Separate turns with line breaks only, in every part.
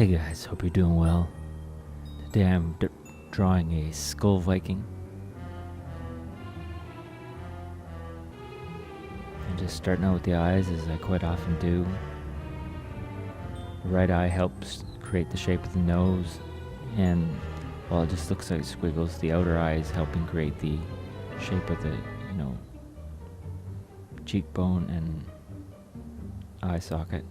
Hey guys, hope you're doing well. Today I'm drawing a skull Viking. I'm just starting out with the eyes, as I quite often do. The right eye helps create the shape of the nose, and while it just looks like squiggles, the outer eye is helping create the shape of the, cheekbone and eye socket.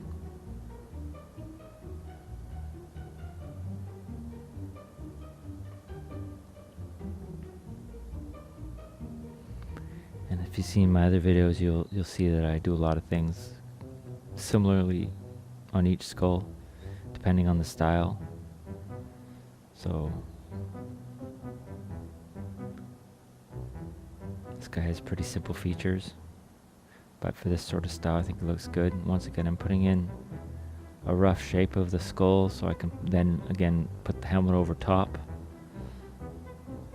And if you've seen my other videos, you'll see that I do a lot of things similarly on each skull, depending on the style. So this guy has pretty simple features, but for this sort of style I think it looks good. Once again, I'm putting in a rough shape of the skull so I can then again put the helmet over top,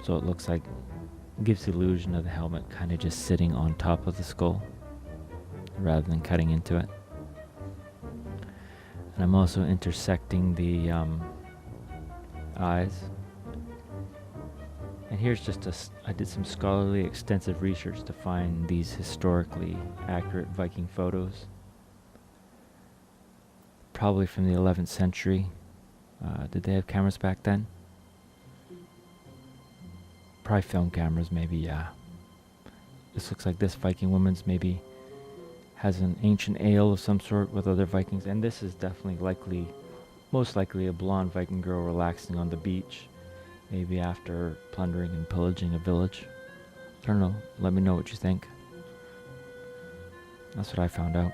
so it looks like, gives the illusion of the helmet kind of just sitting on top of the skull rather than cutting into it. And I'm also intersecting the eyes. And here's just I did some scholarly extensive research to find these historically accurate Viking photos, probably from the 11th century. Did they have cameras back then? Probably film cameras, maybe, yeah. This looks like this Viking woman's maybe has an ancient ale of some sort with other Vikings, and this is definitely most likely a blonde Viking girl relaxing on the beach, maybe after plundering and pillaging a village. I don't know, let me know what you think. That's what I found out.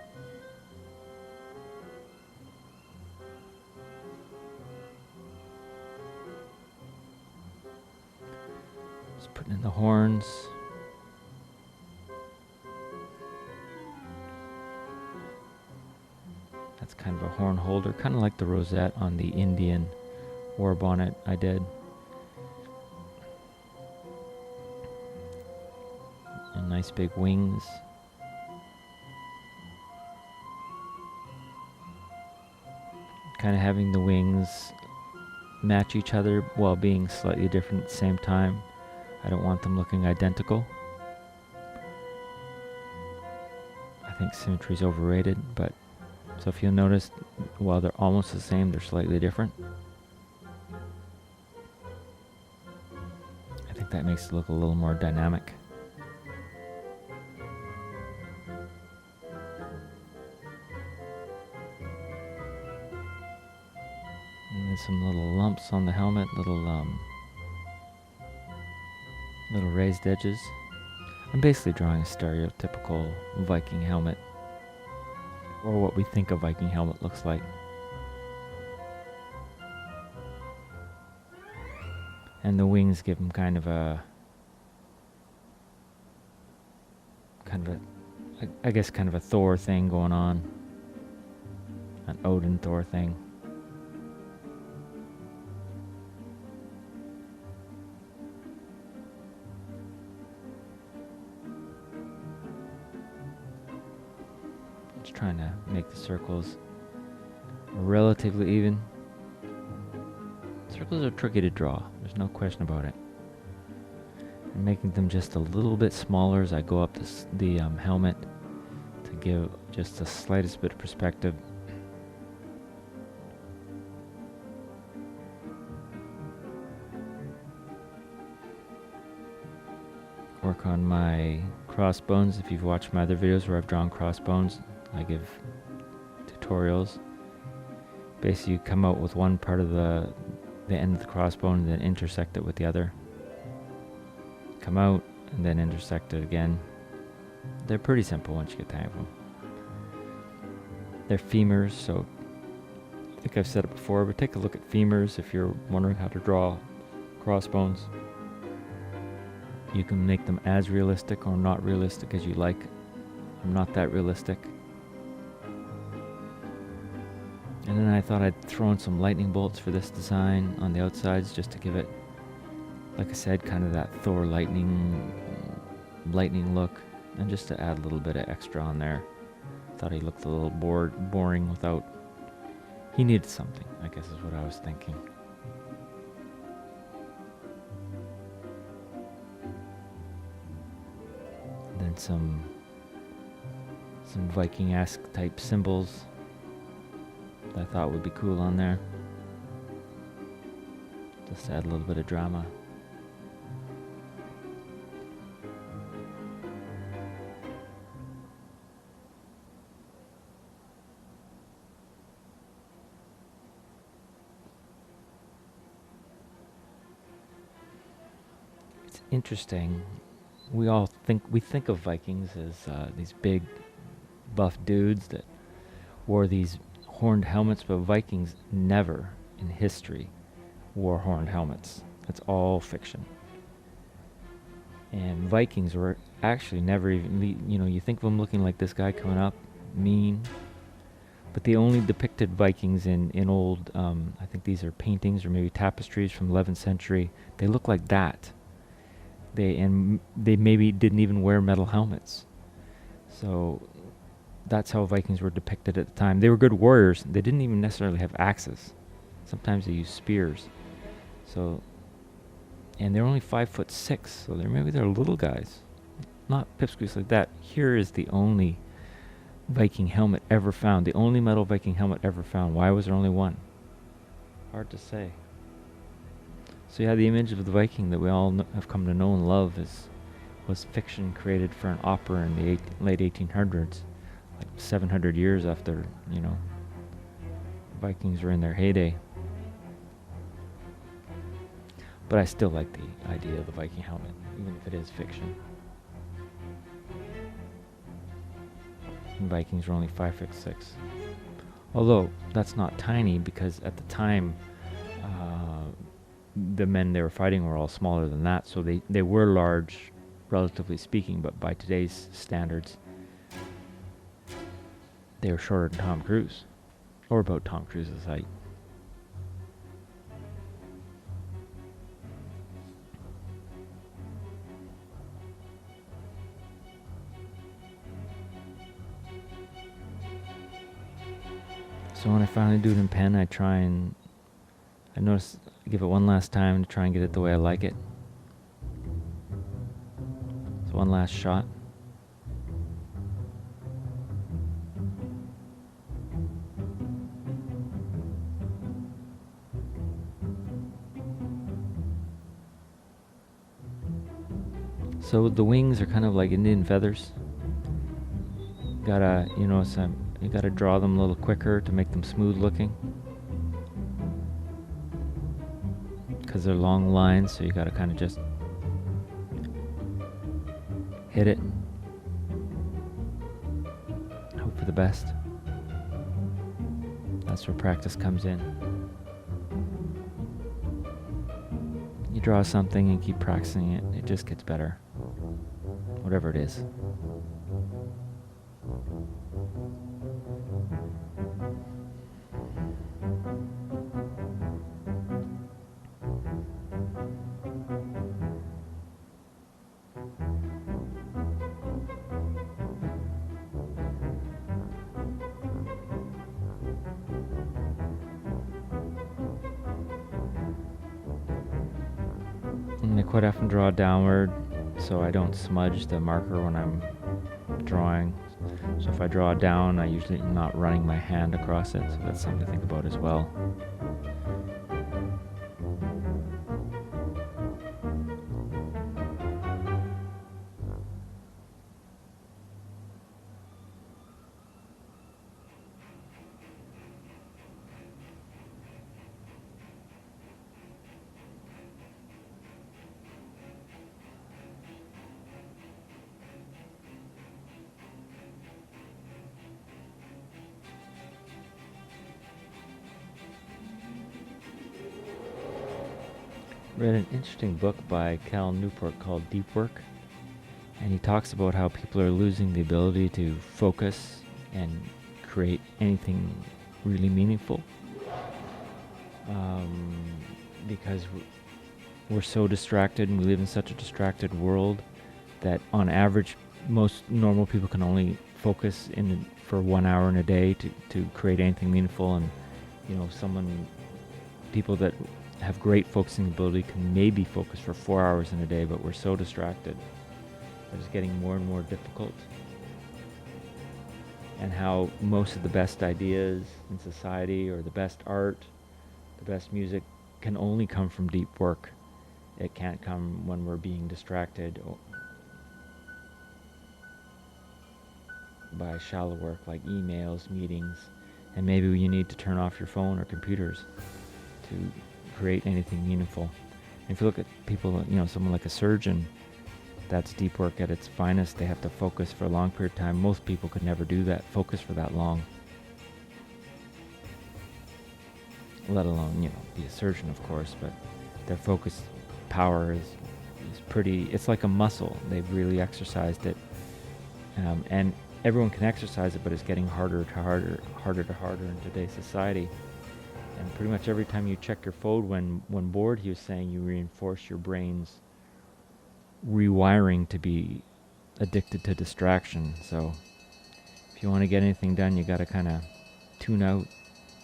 Just putting in the horns. That's kind of a horn holder, kind of like the rosette on the Indian war bonnet I did. And nice big wings. Kind of having the wings match each other while being slightly different at the same time. I don't want them looking identical. I think symmetry is overrated, but so if you'll notice, while they're almost the same, they're slightly different. I think that makes it look a little more dynamic. And there's some little lumps on the helmet, little raised edges. I'm basically drawing a stereotypical Viking helmet, or what we think a Viking helmet looks like. And the wings give them kind of a Thor thing going on. An Odin Thor thing. Just trying to make the circles relatively even. Circles are tricky to draw, there's no question about it. I'm making them just a little bit smaller as I go up the helmet to give just the slightest bit of perspective. Work on my crossbones. If you've watched my other videos where I've drawn crossbones, I give tutorials. Basically, you come out with one part of the end of the crossbone and then intersect it with the other. Come out and then intersect it again. They're pretty simple once you get the hang of them. They're femurs, so I think I've said it before, but take a look at femurs if you're wondering how to draw crossbones. You can make them as realistic or not realistic as you like. I'm not that realistic. And then I thought I'd throw in some lightning bolts for this design on the outsides, just to give it, like I said, kind of that Thor lightning look, and just to add a little bit of extra on there. Thought he looked a little boring without He needed something, I guess is what I was thinking. And then some Viking-esque type symbols that I thought would be cool on there. Just to add a little bit of drama. It's interesting. We think of Vikings as these big buff dudes that wore these horned helmets, but Vikings never in history wore horned helmets. That's all fiction. And Vikings were actually never even, you think of them looking like this guy coming up, mean, but they only depicted Vikings in old, I think these are paintings or maybe tapestries from the 11th century. They look like that. They maybe didn't even wear metal helmets. So that's how Vikings were depicted at the time. They were good warriors. They didn't even necessarily have axes. Sometimes they used spears. So, and they're only 5'6", so maybe they're little guys, not pipsqueaks like that. Here is the only Viking helmet ever found, the only metal Viking helmet ever found. Why was there only one? Hard to say. So yeah, the image of the Viking that we all have come to know and love was fiction created for an opera in the late 1800s, like 700 years after, Vikings were in their heyday. But I still like the idea of the Viking helmet, even if it is fiction. And Vikings were only 5'6". Although, that's not tiny, because at the time, the men they were fighting were all smaller than that, so they were large, relatively speaking, but by today's standards, they were shorter than Tom Cruise, or about Tom Cruise's height. So when I finally do it in pen, I give it one last time to try and get it the way I like it. So one last shot. So the wings are kind of like Indian feathers. You gotta draw them a little quicker to make them smooth looking, because they're long lines, so you gotta kind of just hit it, hope for the best. That's where practice comes in. You draw something and keep practicing it, it just gets better, whatever it is. And I quite often draw downward so I don't smudge the marker when I'm drawing. So if I draw down, I usually am not running my hand across it, so that's something to think about as well. Read an interesting book by Cal Newport called Deep Work, and he talks about how people are losing the ability to focus and create anything really meaningful, because we're so distracted and we live in such a distracted world that on average most normal people can only focus for 1 hour in a day to create anything meaningful, and people that have great focusing ability can maybe focus for 4 hours in a day, but we're so distracted. It's getting more and more difficult. And how most of the best ideas in society, or the best art, the best music, can only come from deep work. It can't come when we're being distracted by shallow work like emails, meetings, and maybe you need to turn off your phone or computers to create anything meaningful. And if you look at people, someone like a surgeon, that's deep work at its finest. They have to focus for a long period of time. Most people could never do that, focus for that long. Let alone, be a surgeon, of course, but their focus power is pretty, it's like a muscle. They've really exercised it. And everyone can exercise it, but it's getting harder to harder in today's society. And pretty much every time you check your phone when bored, he was saying you reinforce your brain's rewiring to be addicted to distraction. So if you want to get anything done, you got to kind of tune out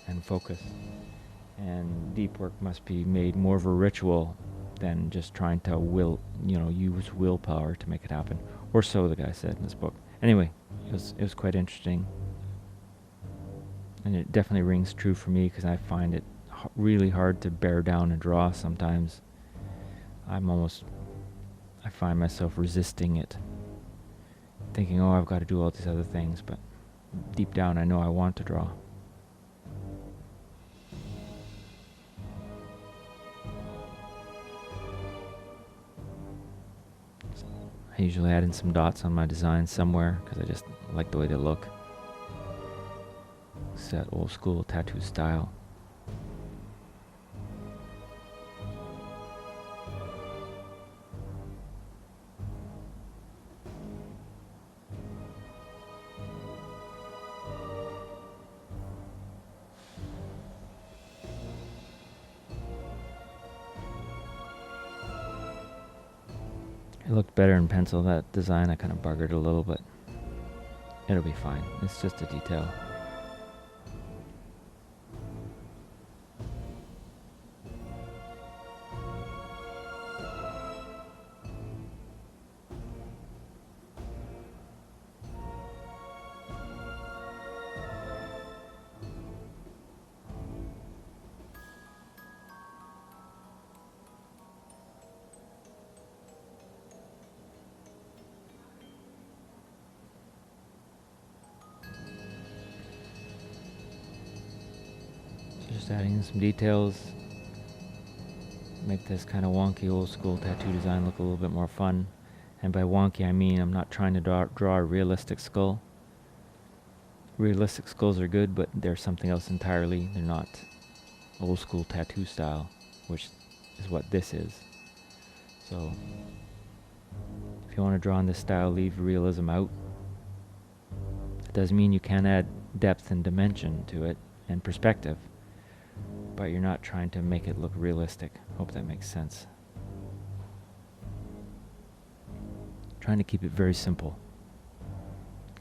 and focus. And deep work must be made more of a ritual than just trying to use willpower to make it happen. Or so the guy said in this book. Anyway, it was quite interesting. And it definitely rings true for me, because I find it really hard to bear down and draw sometimes. I find myself resisting it, thinking, I've got to do all these other things, but deep down I know I want to draw. I usually add in some dots on my designs somewhere, because I just like the way they look. It's that old school tattoo style. It looked better in pencil, that design. I kind of buggered a little, but it'll be fine. It's just a detail. Just adding in some details, make this kind of wonky old school tattoo design look a little bit more fun. And by wonky I mean I'm not trying to draw a realistic skull. Realistic skulls are good, but they're something else entirely. They're not old school tattoo style, which is what this is. So if you want to draw in this style, leave realism out. It doesn't mean you can't add depth and dimension to it and perspective, but you're not trying to make it look realistic. Hope that makes sense. Trying to keep it very simple,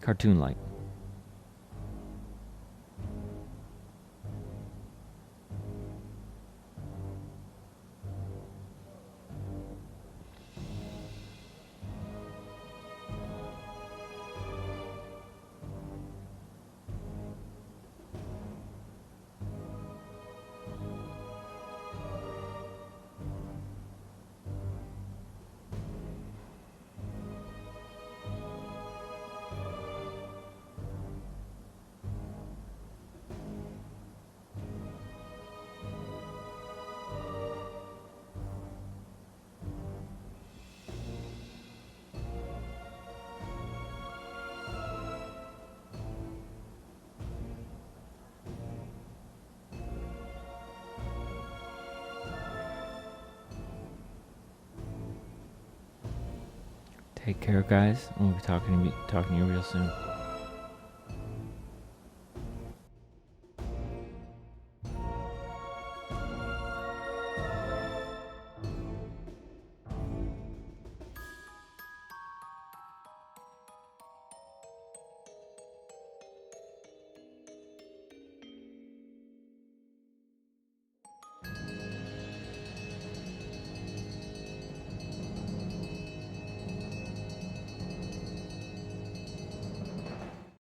cartoon-like. Take care, guys. We'll be talking to you real soon.